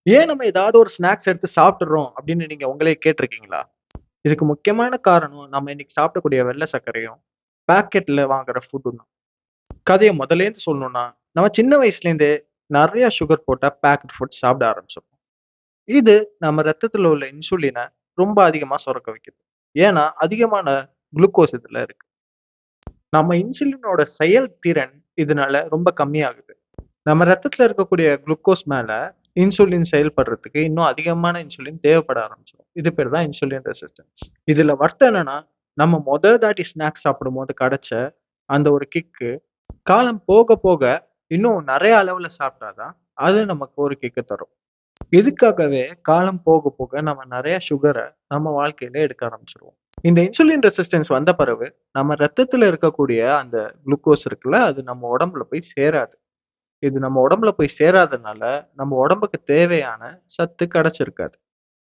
ஏன் நம்ம ஏதாவது ஒரு ஸ்நாக்ஸ் எடுத்து சாப்பிட்டுறோம் அப்படின்னு நீங்க உங்களே கேட்டிருக்கீங்களா? இதுக்கு முக்கியமான காரணம் நம்ம இன்னைக்கு சாப்பிடக்கூடிய வெள்ளை சர்க்கரையும், பாக்கெட்ல வாங்குற ஃபுட்டும் தான். கதைய முதல்லேருந்து சொல்லணும்னா, நம்ம சின்ன வயசுலேருந்தே நெறைய சுகர் போட்ட பேக்டு ஃபுட் சாப்பிட ஆரம்பிச்சோம். இது நம்ம ரத்தத்துல உள்ள இன்சுலின ரொம்ப அதிகமா சுரக்க வைக்குது. ஏன்னா, அதிகமான குளுக்கோஸ் இதுல இருக்கு. நம்ம இன்சுலினோட செயல்திறன் இதனால ரொம்ப கம்மியாகுது. நம்ம ரத்தத்துல இருக்கக்கூடிய குளுக்கோஸ் மேல இன்சுலின் செயல்படுறதுக்கு இன்னும் அதிகமான இன்சுலின் தேவைப்பட ஆரம்பிச்சிடும். இது பேர் தான் இன்சுலின் ரெசிஸ்டன்ஸ். இதுல வருத்தம் என்னன்னா, நம்ம தாட்டி ஸ்நாக்ஸ் சாப்பிடும்போது கிடைச்ச அந்த ஒரு கிக்கு, காலம் போக போக இன்னும் நெறைய அளவுல சாப்பிட்டா தான், அது நமக்கு ஒரு கிக்க தரும். இதுக்காகவே காலம் போக போக நம்ம நெறைய சுகர நம்ம வாழ்க்கையில எடுக்க ஆரம்பிச்சுருவோம். இந்த இன்சுலின் ரெசிஸ்டன்ஸ் வந்த பிறகு, நம்ம ரத்தத்துல இருக்கக்கூடிய அந்த குளுக்கோஸ் இருக்குல்ல, அது நம்ம உடம்புல போய் சேராது. இது நம்ம உடம்புல போய் சேராதனால, நம்ம உடம்புக்கு தேவையான சத்து கிடைச்சிருக்காது.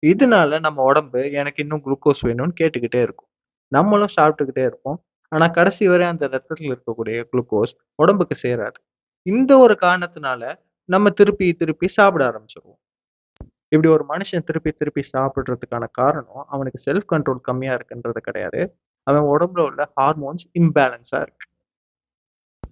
இதனால நம்ம உடம்பு எனக்கு இன்னும் குளுக்கோஸ் வேணும்னு கேட்டுக்கிட்டே இருக்கும். நம்மளும் சாப்பிட்டுக்கிட்டே இருப்போம். ஆனா கடைசி வரை அந்த ரத்தத்துல இருக்கக்கூடிய குளுக்கோஸ் உடம்புக்கு சேராது. இந்த ஒரு காரணத்தினால நம்ம திருப்பி திருப்பி சாப்பிட ஆரம்பிச்சுருவோம். இப்படி ஒரு மனுஷன் திருப்பி திருப்பி சாப்பிடுறதுக்கான காரணம், அவனுக்கு செல்ஃப் கண்ட்ரோல் கம்மியா இருக்குன்றது கிடையாது. அவன் உடம்புல உள்ள ஹார்மோன்ஸ் இம்பேலன்ஸா இருக்கு.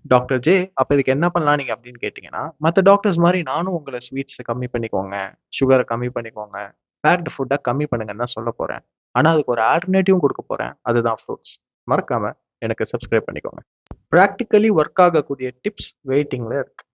டாக்டர் ஜே, அப்ப இதுக்கு என்ன பண்ணலாம் நீங்க அப்படின்னு கேட்டீங்கன்னா, மத்த டாக்டர்ஸ் மாரி நானும் உங்கள ஸ்வீட்ஸ கம்மி பண்ணிக்கோங்க, சுகர கம்மி பண்ணிக்கோங்க, பேக்டு ஃபுட்ட கம்மி பண்ணுங்கன்னு தான் சொல்லப் போறேன். ஆனா அதுக்கு ஒரு ஆல்டர்னேட்டிவும் குடுக்கப் போறேன். அதுதான் ஃப்ரூட்ஸ். மறக்காம எனக்கு சப்ஸ்கிரைப் பண்ணிக்கோங்க. பிராக்டிகலி ஒர்க் ஆகக்கூடிய டிப்ஸ் வெயிட்டிங்ல இருக்கு.